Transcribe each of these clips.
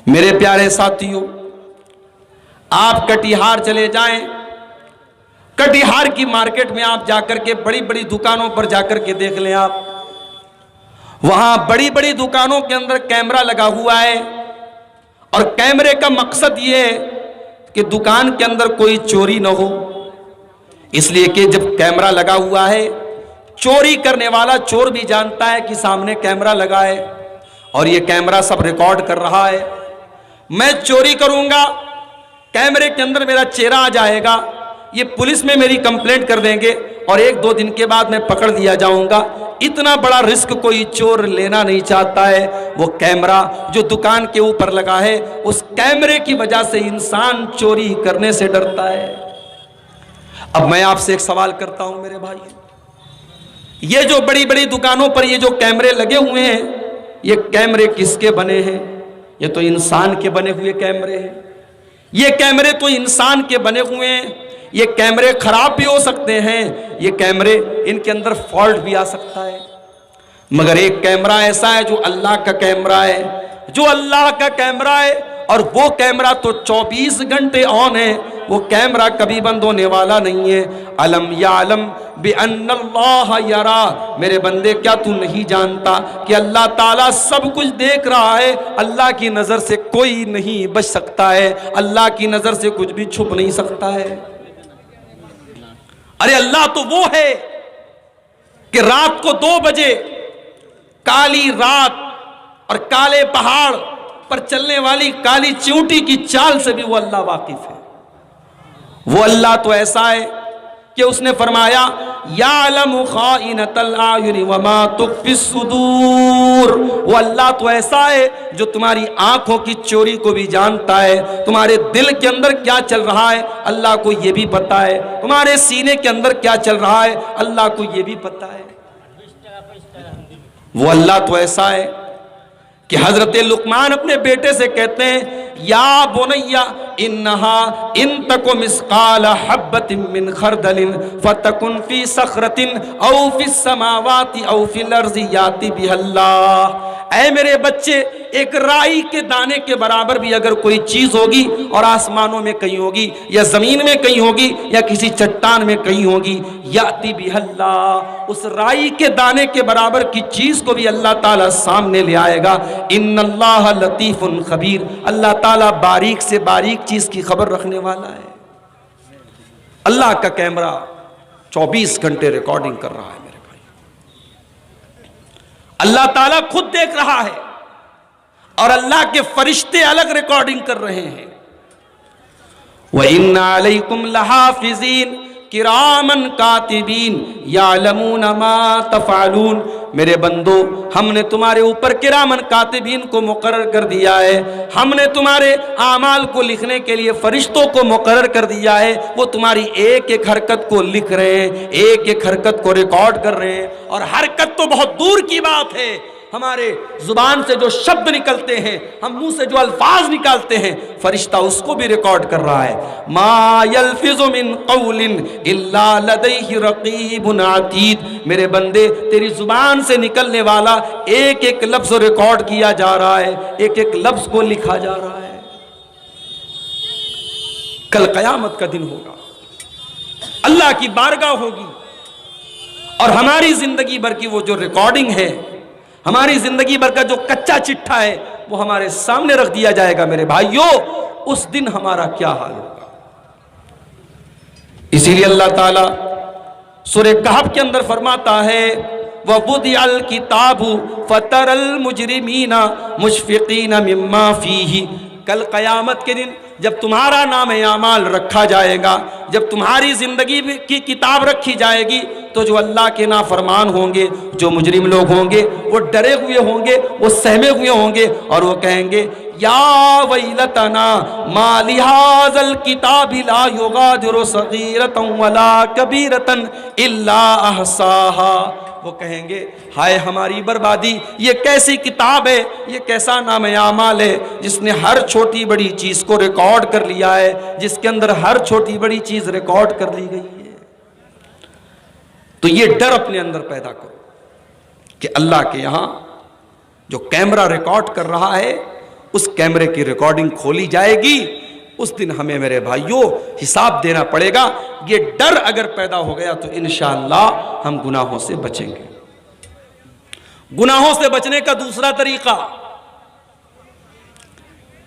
میرے پیارے ساتھیوں، آپ کٹیہار چلے جائیں، کٹیہار کی مارکیٹ میں آپ جا کر کے بڑی بڑی دکانوں پر جا کر کے دیکھ لیں، آپ وہاں بڑی بڑی دکانوں کے اندر کیمرہ لگا ہوا ہے، اور کیمرے کا مقصد یہ ہے کہ دکان کے اندر کوئی چوری نہ ہو، اس لیے کہ جب کیمرہ لگا ہوا ہے چوری کرنے والا چور بھی جانتا ہے کہ سامنے کیمرہ لگا ہے اور یہ کیمرہ سب ریکارڈ کر رہا ہے، میں چوری کروں گا، کیمرے کے اندر میرا چہرہ آ جائے گا، یہ پولیس میں میری کمپلینٹ کر دیں گے اور 1-2 دن کے بعد میں پکڑ دیا جاؤں گا۔ اتنا بڑا رسک کوئی چور لینا نہیں چاہتا ہے۔ وہ کیمرہ جو دکان کے اوپر لگا ہے، اس کیمرے کی وجہ سے انسان چوری کرنے سے ڈرتا ہے۔ اب میں آپ سے ایک سوال کرتا ہوں میرے بھائی، یہ جو بڑی بڑی دکانوں پر یہ جو کیمرے لگے ہوئے ہیں، یہ کیمرے کس کے بنے ہیں؟ یہ تو انسان کے بنے ہوئے کیمرے ہیں۔ یہ کیمرے تو انسان کے بنے ہوئے ہیں، یہ کیمرے خراب بھی ہو سکتے ہیں، یہ کیمرے ان کے اندر فالٹ بھی آ سکتا ہے، مگر ایک کیمرہ ایسا ہے جو اللہ کا کیمرہ ہے، جو اللہ کا کیمرہ ہے، اور وہ کیمرہ تو 24 گھنٹے آن ہے، وہ کیمرہ کبھی بند ہونے والا نہیں ہے۔ علم یعلم بأن اللہ یرا، میرے بندے کیا تو نہیں جانتا کہ اللہ تعالیٰ سب کچھ دیکھ رہا ہے؟ اللہ کی نظر سے کوئی نہیں بچ سکتا ہے، اللہ کی نظر سے کچھ بھی چھپ نہیں سکتا ہے۔ ارے اللہ تو وہ ہے کہ رات کو 2 بجے کالی رات اور کالے پہاڑ پر چلنے والی کالی چیونٹی کی چال سے بھی وہ اللہ واقف ہے۔ وہ اللہ تو ایسا ہے کہ اس نے فرمایا یعلم خائنۃ الاعین وما تخفی الصدور، وہ اللہ تو ایسا ہے جو تمہاری آنکھوں کی چوری کو بھی جانتا ہے، تمہارے دل کے اندر کیا چل رہا ہے اللہ کو یہ بھی پتا ہے، تمہارے سینے کے اندر کیا چل رہا ہے اللہ کو یہ بھی پتا ہے۔ وہ اللہ تو ایسا ہے کہ حضرت لقمان اپنے بیٹے سے کہتے ہیں یا بنیا انہا ان تک مثقال حبۃ من خردل فتکن فی صخرۃ او فی السماوات او فی الارض یاتی بہ اللہ، اے میرے بچے ایک رائی کے دانے کے برابر بھی اگر کوئی چیز ہوگی اور آسمانوں میں کہیں ہوگی یا زمین میں کہیں ہوگی یا کسی چٹان میں کہیں ہوگی، یاتی بہ اللہ، اس رائی کے دانے کے برابر کی چیز کو بھی اللہ تعالیٰ سامنے لے آئے گا۔ ان اللہ لطیف خبیر، اللہ تعالیٰ باریک سے باریک چیز کی خبر رکھنے والا ہے۔ اللہ کا کیمرہ 24 گھنٹے ریکارڈنگ کر رہا ہے میرے بھائی، اللہ تعالیٰ خود دیکھ رہا ہے اور اللہ کے فرشتے الگ ریکارڈنگ کر رہے ہیں۔ وَإِنَّ عَلَيْكُمْ لَحَافِظِينَ کرامن کاتبین یعلمون ما تفعلون، میرے بندو ہم نے تمہارے اوپر کرامن کاتبین کو مقرر کر دیا ہے، ہم نے تمہارے اعمال کو لکھنے کے لیے فرشتوں کو مقرر کر دیا ہے، وہ تمہاری ایک ایک حرکت کو لکھ رہے ہیں، ایک ایک حرکت کو ریکارڈ کر رہے ہیں، اور حرکت تو بہت دور کی بات ہے، ہمارے زبان سے جو شبد نکلتے ہیں، ہم منہ سے جو الفاظ نکالتے ہیں، فرشتہ اس کو بھی ریکارڈ کر رہا ہے۔ ما یلفظ من قول الا لدیہ رقیب عتید، میرے بندے تیری زبان سے نکلنے والا ایک ایک لفظ ریکارڈ کیا جا رہا ہے، ایک ایک لفظ کو لکھا جا رہا ہے۔ کل قیامت کا دن ہوگا، اللہ کی بارگاہ ہوگی، اور ہماری زندگی بھر کی وہ جو ریکارڈنگ ہے، ہماری زندگی بھر کا جو کچا چٹھا ہے، وہ ہمارے سامنے رکھ دیا جائے گا۔ میرے بھائیو اس دن ہمارا کیا حال ہوگا؟ اسی لیے اللہ تعالیٰ سورہ کہف کے اندر فرماتا ہے وَوُضِعَ الْكِتَابُ فَتَرَى الْمُجْرِمِينَ مُشْفِقِينَ مِمَّا فِيهِ، کل قیامت کے دن جب تمہارا نام اعمال رکھا جائے گا، جب تمہاری زندگی کی کتاب رکھی جائے گی، تو جو اللہ کے نافرمان ہوں گے، جو مجرم لوگ ہوں گے، وہ ڈرے ہوئے ہوں گے، وہ سہمے ہوئے ہوں گے، اور وہ کہیں گے یا ویلتنا ما لہذا الکتاب لا یغادر صغیرۃ ولا کبیرۃ الا احصاها، وہ کہیں گے ہائے ہماری بربادی، یہ کیسی کتاب ہے، یہ کیسا نام اعمال ہے جس نے ہر چھوٹی بڑی چیز کو ریکارڈ کر لیا ہے، جس کے اندر ہر چھوٹی بڑی چیز ریکارڈ کر لی گئی ہے۔ تو یہ ڈر اپنے اندر پیدا کرو کہ اللہ کے یہاں جو کیمرہ ریکارڈ کر رہا ہے اس کیمرے کی ریکارڈنگ کھولی جائے گی، اس دن ہمیں میرے بھائیوں حساب دینا پڑے گا۔ یہ ڈر اگر پیدا ہو گیا تو انشاءاللہ ہم گناہوں سے بچیں گے۔ گناہوں سے بچنے کا دوسرا طریقہ،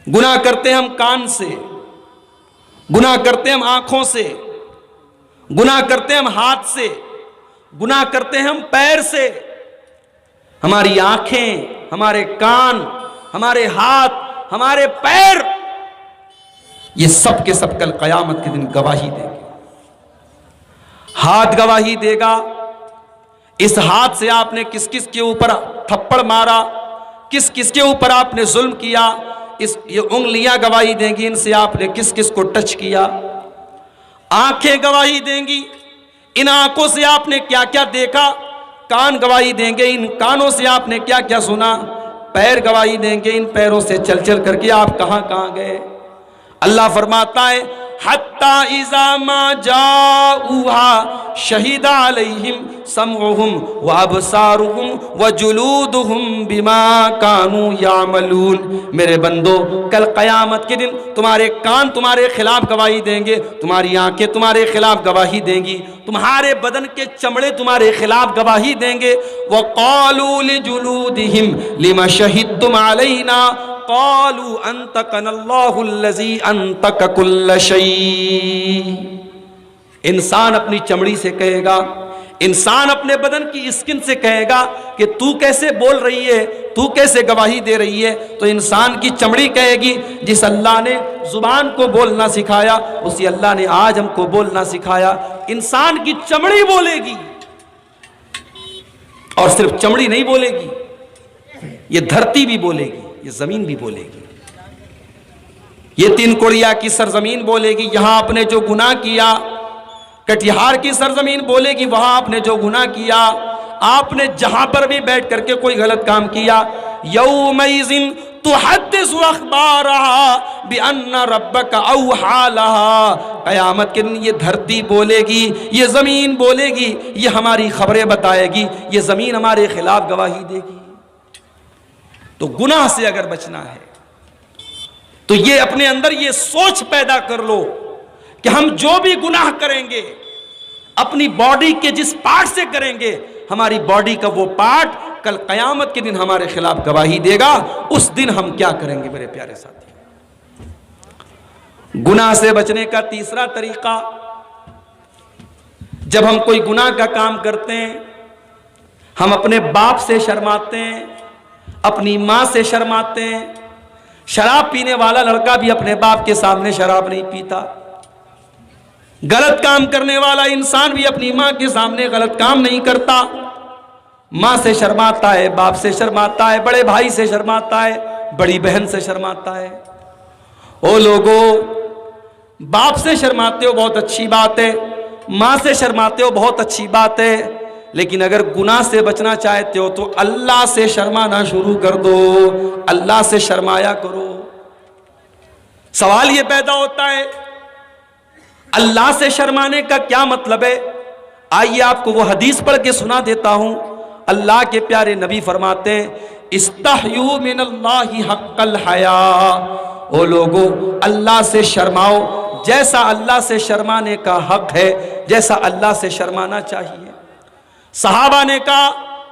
گناہ کرتے ہیں ہم کان سے، گناہ کرتے ہیں ہم آنکھوں سے، گناہ کرتے ہیں ہم ہاتھ سے، گناہ کرتے ہیں ہم پیر سے۔ ہماری آنکھیں، ہمارے کان، ہمارے ہاتھ، ہمارے پیر، یہ سب کے سب کل قیامت کے دن گواہی دیں گے۔ ہاتھ گواہی دے گا، اس ہاتھ سے آپ نے کس کس کے اوپر تھپڑ مارا، کس کس کے اوپر آپ نے ظلم کیا، یہ انگلیاں گواہی دیں گی، ان سے آپ نے کس کس کو ٹچ کیا۔ آنکھیں گواہی دیں گی، ان آنکھوں سے آپ نے کیا کیا دیکھا۔ کان گواہی دیں گے، ان کانوں سے آپ نے کیا کیا سنا۔ پیر گواہی دیں گے، ان پیروں سے چل چل کر کے آپ کہاں کہاں گئے۔ اللہ فرماتا ہے حتی اذا ما جاؤہا شہید علیہم سمعہم وابصارہم وجلودہم بما کانوا یعملون۔ میرے بندو، کل قیامت کے دن تمہارے کان تمہارے خلاف گواہی دیں گے، تمہاری آنکھیں تمہارے خلاف گواہی دیں گی، تمہارے بدن کے چمڑے تمہارے خلاف گواہی دیں گے۔ وقالوا لجلودہم لما شہدتم علینا قالوا انطقنا اللہ الذی انطق کل شیء۔ انسان اپنی چمڑی سے کہے گا، انسان اپنے بدن کی اسکن سے کہے گا کہ تو کیسے بول رہی ہے، تو کیسے گواہی دے رہی ہے، تو انسان کی چمڑی کہے گی جس اللہ نے زبان کو بولنا سکھایا اسی اللہ نے آج ہم کو بولنا سکھایا۔ انسان کی چمڑی بولے گی، اور صرف چمڑی نہیں بولے گی، یہ دھرتی بھی بولے گی، یہ زمین بھی بولے گی، یہ تین کوڑیا کی سرزمین بولے گی، یہاں آپ نے جو گناہ کیا۔ کٹیہار کی سرزمین بولے گی، وہاں آپ نے جو گناہ کیا، آپ نے جہاں پر بھی بیٹھ کر کے کوئی غلط کام کیا۔ یومئذ تحدث اخبارها بان ربک اوحی لها۔ قیامت کے دن یہ دھرتی بولے گی، یہ زمین بولے گی، یہ ہماری خبریں بتائے گی، یہ زمین ہمارے خلاف گواہی دے گی۔ تو گناہ سے اگر بچنا ہے تو یہ اپنے اندر یہ سوچ پیدا کر لو کہ ہم جو بھی گناہ کریں گے اپنی باڈی کے جس پارٹ سے کریں گے، ہماری باڈی کا وہ پارٹ کل قیامت کے دن ہمارے خلاف گواہی دے گا۔ اس دن ہم کیا کریں گے میرے پیارے ساتھی؟ گناہ سے بچنے کا تیسرا طریقہ، جب ہم کوئی گناہ کا کام کرتے ہیں، ہم اپنے باپ سے شرماتے ہیں، اپنی ماں سے شرماتے ہیں۔ شراب پینے والا لڑکا بھی اپنے باپ کے سامنے شراب نہیں پیتا، غلط کام کرنے والا انسان بھی اپنی ماں کے سامنے غلط کام نہیں کرتا۔ ماں سے شرماتا ہے، باپ سے شرماتا ہے، بڑے بھائی سے شرماتا ہے، بڑی بہن سے شرماتا ہے۔ او لوگو، باپ سے شرماتے ہو بہت اچھی بات ہے، ماں سے شرماتے ہو بہت اچھی بات ہے، لیکن اگر گناہ سے بچنا چاہتے ہو تو اللہ سے شرمانا شروع کر دو، اللہ سے شرمایا کرو۔ سوال یہ پیدا ہوتا ہے اللہ سے شرمانے کا کیا مطلب ہے؟ آئیے آپ کو وہ حدیث پڑھ کے سنا دیتا ہوں۔ اللہ کے پیارے نبی فرماتے ہیں استحیوا من اللہ حق الحیاء۔ او لوگو، اللہ سے شرماؤ جیسا اللہ سے شرمانے کا حق ہے، جیسا اللہ سے شرمانا چاہیے۔ صحابہ نے کہا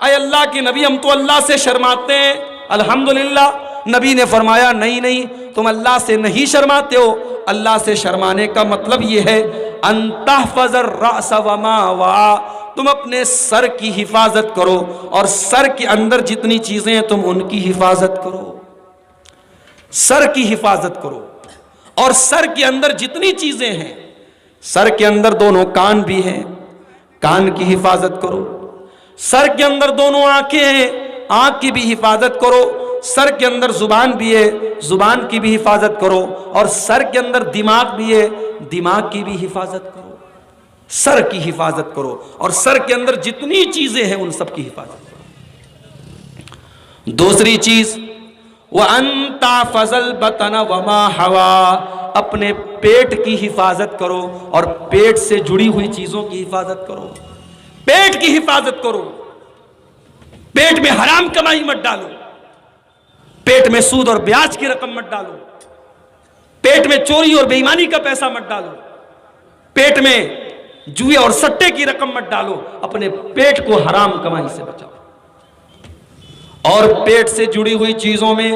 اے اللہ کے نبی، ہم تو اللہ سے شرماتے ہیں۔ الحمدللہ، نبی نے فرمایا نہیں نہیں، تم اللہ سے نہیں شرماتے ہو۔ اللہ سے شرمانے کا مطلب یہ ہے ان تحفظ الرأس وما وعى، تم اپنے سر کی حفاظت کرو اور سر کے اندر جتنی چیزیں ہیں تم ان کی حفاظت کرو۔ سر کی حفاظت کرو، اور سر کے اندر جتنی چیزیں ہیں، سر کے اندر دونوں کان بھی ہیں، کان کی حفاظت کرو۔ سر کے اندر دونوں آنکھیں ہیں، آنکھ کی بھی حفاظت کرو۔ سر کے اندر زبان بھی ہے، زبان کی بھی حفاظت کرو، اور سر کے اندر دماغ بھی ہے، دماغ کی بھی حفاظت کرو۔ سر کی حفاظت کرو، اور سر کے اندر جتنی چیزیں ہیں ان سب کی حفاظت کرو۔ دوسری چیز وَأَن تَحْفَظَ الْبَطْنَ وَمَا حَوَىٰ، اپنے پیٹ کی حفاظت کرو اور پیٹ سے جڑی ہوئی چیزوں کی حفاظت کرو۔ پیٹ کی حفاظت کرو، پیٹ میں حرام کمائی مت ڈالو، پیٹ میں سود اور بیاج کی رقم مت ڈالو، پیٹ میں چوری اور بے ایمانی کا پیسہ مت ڈالو، پیٹ میں جوئے اور سٹے کی رقم مت ڈالو، اپنے پیٹ کو حرام کمائی سے بچاؤ۔ اور پیٹ سے جڑی ہوئی چیزوں میں